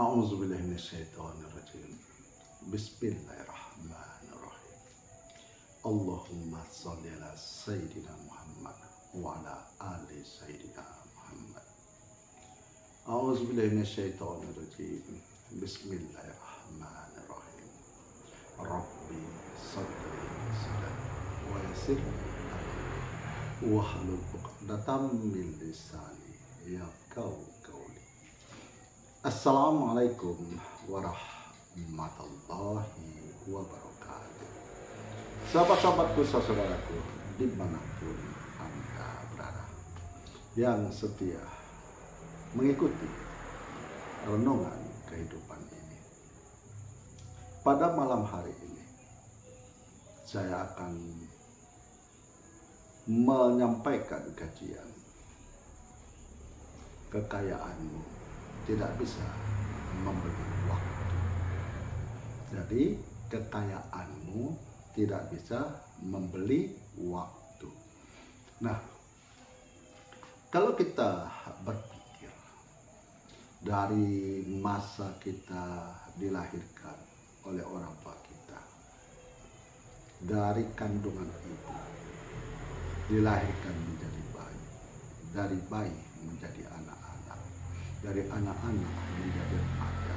A'udzubillahi minasyaitonirrajim. Bismillahirrahmanirrahim. Allahumma sholli ala Sayyidina Muhammad wa ala ali Sayyidina Muhammad. A'udzubillahi minasyaitonirrajim. Bismillahirrahmanirrahim. Rabbi sadri wa yassir amri wahlul 'uqdatam min lisani yafqahu qawli. Assalamualaikum warahmatullahi wabarakatuh. Sahabat-sahabatku, saudaraku, dimanapun Anda berada, yang setia mengikuti renungan kehidupan ini. Pada malam hari ini, saya akan menyampaikan kajian kekayaanmu tidak bisa membeli waktu. Jadi kekayaanmu tidak bisa membeli waktu. Nah, kalau kita berpikir dari masa kita dilahirkan oleh orang tua kita, dari kandungan ibu, dilahirkan menjadi bayi, dari bayi menjadi anak-anak, dari anak-anak menjadi remaja,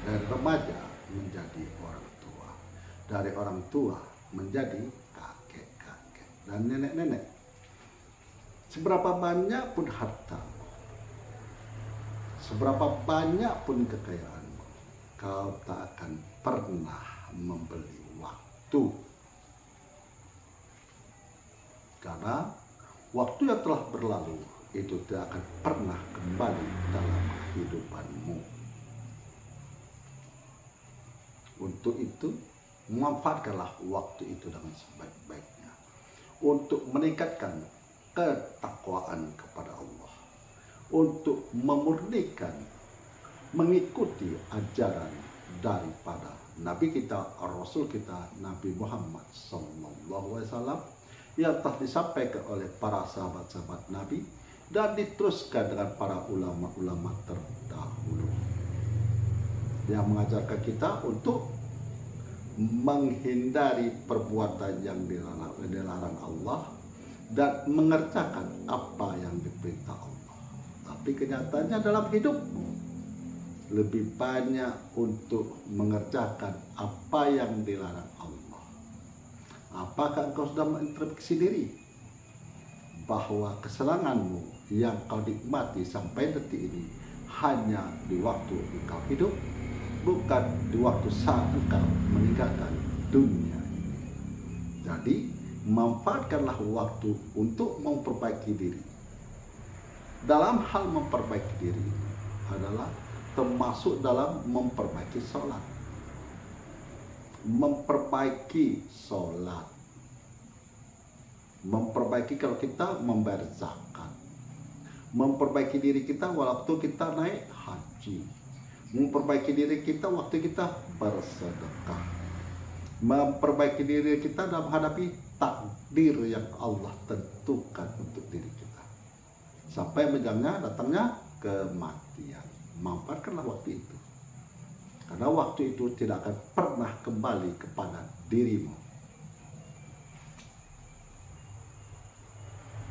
dari remaja menjadi orang tua, dari orang tua menjadi kakek-kakek dan nenek-nenek. Seberapa banyak pun hartamu, seberapa banyak pun kekayaanmu, kau tak akan pernah membeli waktu. Karena waktu yang telah berlalu itu tidak akan pernah kembali dalam kehidupanmu. Untuk itu, manfaatkanlah waktu itu dengan sebaik-baiknya untuk meningkatkan ketakwaan kepada Allah, untuk memurnikan, mengikuti ajaran daripada Nabi kita, Rasul kita, Nabi Muhammad SAW, yang telah disampaikan oleh para sahabat-sahabat Nabi dan diteruskan dengan para ulama-ulama terdahulu yang mengajarkan kita untuk menghindari perbuatan yang dilarang Allah dan mengerjakan apa yang diperintah Allah. Tapi kenyataannya dalam hidupmu lebih banyak untuk mengerjakan apa yang dilarang Allah. Apakah engkau sudah mengintrospeksi diri bahwa kesenanganmu yang kau nikmati sampai detik ini hanya di waktu engkau hidup, bukan di waktu saat engkau meninggalkan dunia ini. Jadi, manfaatkanlah waktu untuk memperbaiki diri. Dalam hal memperbaiki diri adalah termasuk dalam memperbaiki sholat. Memperbaiki sholat, memperbaiki kalau kita membayar zakat, memperbaiki diri kita waktu kita naik haji, memperbaiki diri kita waktu kita bersedekah, memperbaiki diri kita dalam menghadapi takdir yang Allah tentukan untuk diri kita sampai datangnya kematian. Manfaatkanlah waktu itu, karena waktu itu tidak akan pernah kembali kepada dirimu.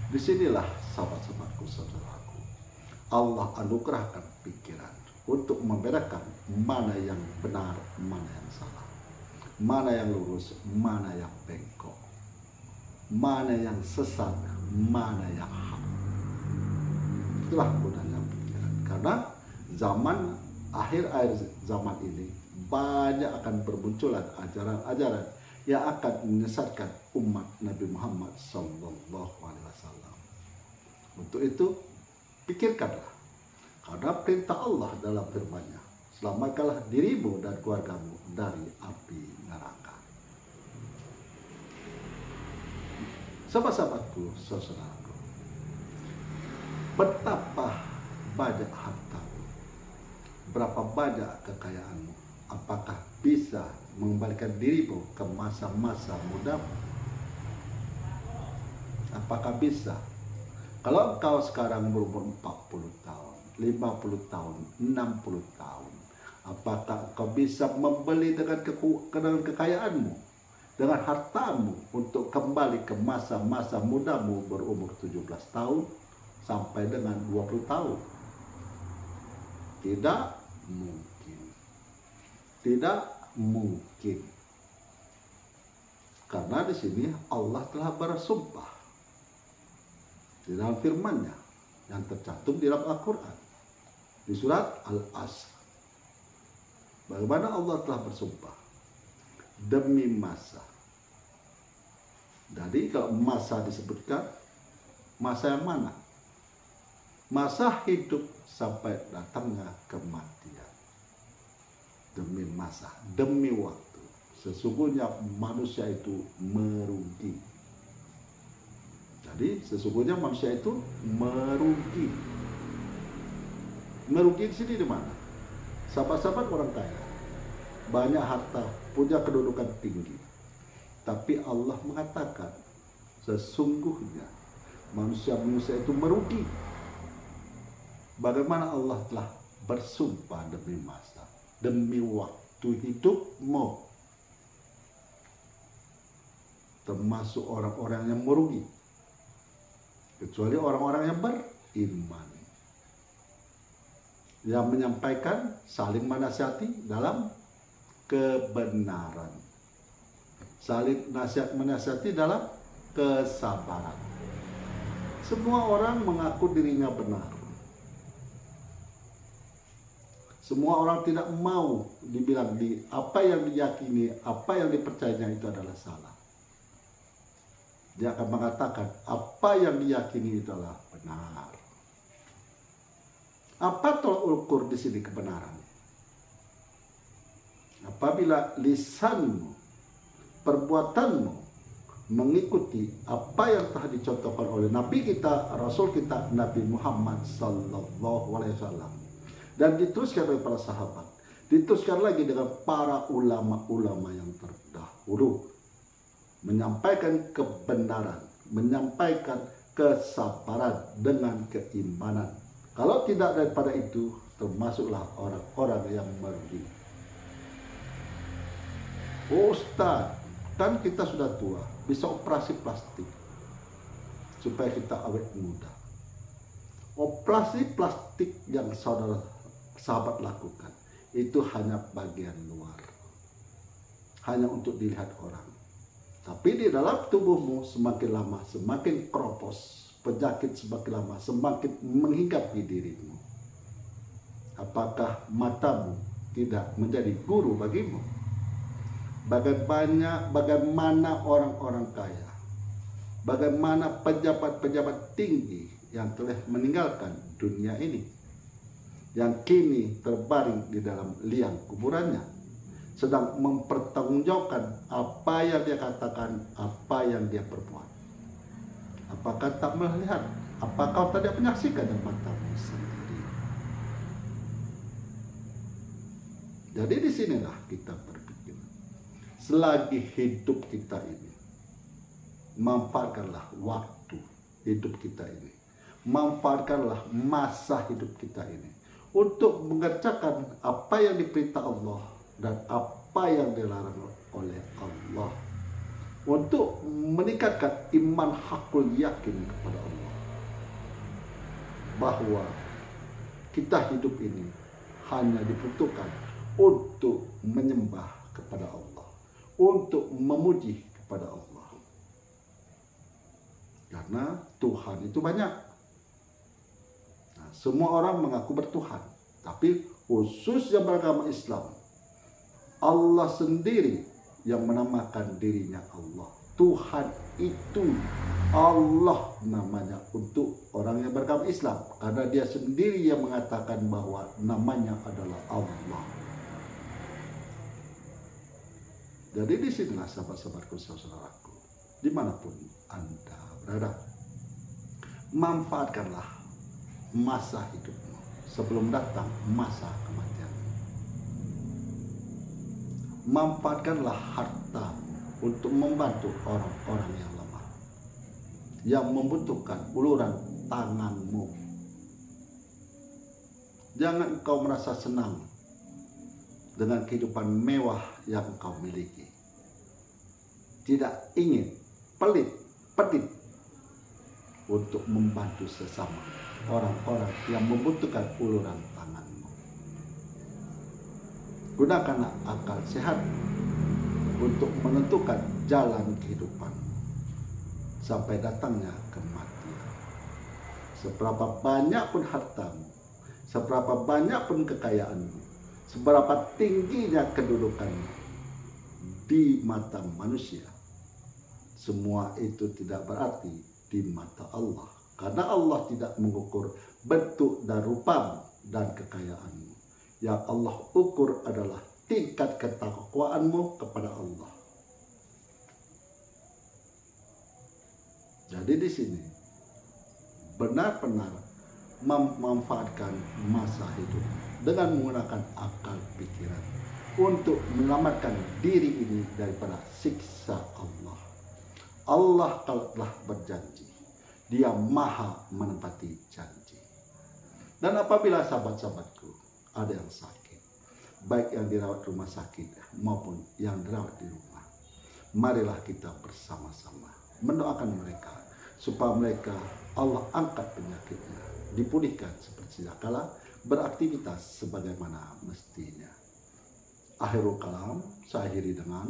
Disinilah sahabat-sahabatku, saudaraku, Allah anugerahkan pikiran untuk membedakan mana yang benar, mana yang salah, mana yang lurus, mana yang bengkok, mana yang sesat, mana yang hak. Itulah gunanya pikiran. Karena akhir zaman ini banyak akan bermunculan ajaran-ajaran yang akan menyesatkan umat Nabi Muhammad SAW. Untuk itu, pikirkanlah, karena perintah Allah dalam firman-Nya, selamatkanlah dirimu dan keluargamu dari api neraka. Sahabat-sahabatku, saudaraku, betapa banyak hartamu, berapa banyak kekayaanmu, apakah bisa mengembalikan dirimu ke masa-masa mudamu? Apakah bisa? Kalau engkau sekarang berumur 40 tahun, 50 tahun, 60 tahun, Apakah kau bisa membeli dengan kekayaanmu, dengan hartamu, untuk kembali ke masa-masa mudamu berumur 17 tahun sampai dengan 20 tahun? Tidak mungkin. Tidak mungkin. Karena di sini Allah telah bersumpah di dalam firman-Nya yang tercantum di dalam Al-Quran di surat Al-Asr. Bagaimana Allah telah bersumpah demi masa. Jadi kalau masa disebutkan, masa yang mana? Masa hidup sampai datangnya kematian. Demi masa, demi waktu. Sesungguhnya manusia itu merugi. Jadi sesungguhnya manusia itu merugi. Merugi di sini di mana? Sahabat-sahabat orang kaya, banyak harta, punya kedudukan tinggi. Tapi Allah mengatakan, sesungguhnya manusia-manusia itu merugi. Bagaimana Allah telah bersumpah demi masa, demi waktu hidupmu. Termasuk orang-orang yang merugi. Kecuali orang-orang yang beriman. Yang menyampaikan, saling menasihati dalam kebenaran. Saling menasihati dalam kesabaran. Semua orang mengaku dirinya benar. Semua orang tidak mau dibilang apa yang diyakini, apa yang dipercayanya itu adalah salah. Dia akan mengatakan apa yang diyakini itu adalah benar. Apa tolak ukur di sini kebenaran? Apabila lisanmu, perbuatanmu mengikuti apa yang telah dicontohkan oleh Nabi kita, Rasul kita, Nabi Muhammad Sallallahu Alaihi Wasallam, dan diteruskan oleh para sahabat, diteruskan lagi dengan para ulama-ulama yang terdahulu, menyampaikan kebenaran, menyampaikan kesabaran dengan keimanan. Kalau tidak daripada itu, termasuklah orang-orang yang merugi. Oh Ustaz, kan kita sudah tua, bisa operasi plastik supaya kita awet muda. Operasi plastik yang sahabat lakukan itu hanya bagian luar, hanya untuk dilihat orang. Tapi di dalam tubuhmu semakin lama semakin kropos, penyakit semakin lama semakin menghinggap di dirimu. Apakah matamu tidak menjadi guru bagimu? Bagaimana orang-orang kaya, bagaimana pejabat-pejabat tinggi yang telah meninggalkan dunia ini, yang kini terbaring di dalam liang kuburannya, sedang mempertanggungjawabkan apa yang dia katakan, apa yang dia perbuat. Apakah tak melihat? Apakah kau tidak menyaksikan dengan matamu sendiri? Jadi disinilah kita berpikir, selagi hidup kita ini, manfaatkanlah waktu hidup kita ini, manfaatkanlah masa hidup kita ini untuk mengerjakan apa yang diperintah Allah dan apa yang dilarang oleh Allah, untuk meningkatkan iman hakul yakin kepada Allah bahwa kita hidup ini hanya dibutuhkan untuk menyembah kepada Allah, untuk memuji kepada Allah. Karena Tuhan itu banyak. Nah, semua orang mengaku bertuhan, tapi khusus yang beragama Islam, Allah sendiri yang menamakan dirinya Allah. Tuhan itu Allah namanya untuk orang yang beragama Islam, karena dia sendiri yang mengatakan bahwa namanya adalah Allah. Jadi disinilah sahabat-sahabatku, saudaraku, dimanapun Anda berada, manfaatkanlah masa hidupmu sebelum datang masa kematian. Manfaatkanlah harta untuk membantu orang-orang yang lemah, yang membutuhkan uluran tanganmu. Jangan engkau merasa senang dengan kehidupan mewah yang engkau miliki. Tidak ingin pelit, pedit untuk membantu sesama orang-orang yang membutuhkan uluran tanganmu. Gunakanlah akal sehat untuk menentukan jalan kehidupanmu sampai datangnya kematian. Seberapa banyak pun hartamu, seberapa banyak pun kekayaanmu, seberapa tingginya kedudukanmu di mata manusia, semua itu tidak berarti di mata Allah. Karena Allah tidak mengukur bentuk dan rupamu dan kekayaanmu. Yang Allah ukur adalah tingkat ketakwaanmu kepada Allah. Jadi di sini benar-benar memanfaatkan masa hidup dengan menggunakan akal pikiran untuk menyelamatkan diri ini daripada siksa Allah. Allah kalau telah berjanji, Dia maha menepati janji. Dan apabila sahabat-sahabatku ada yang sakit, baik yang dirawat rumah sakit maupun yang dirawat di rumah, marilah kita bersama-sama mendoakan mereka supaya mereka Allah angkat penyakitnya, dipulihkan seperti sedia kala, beraktivitas sebagaimana mestinya. Akhirul kalam, saya akhiri dengan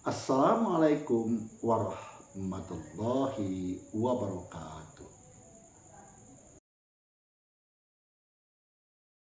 Assalamualaikum warahmatullahi wabarakatuh.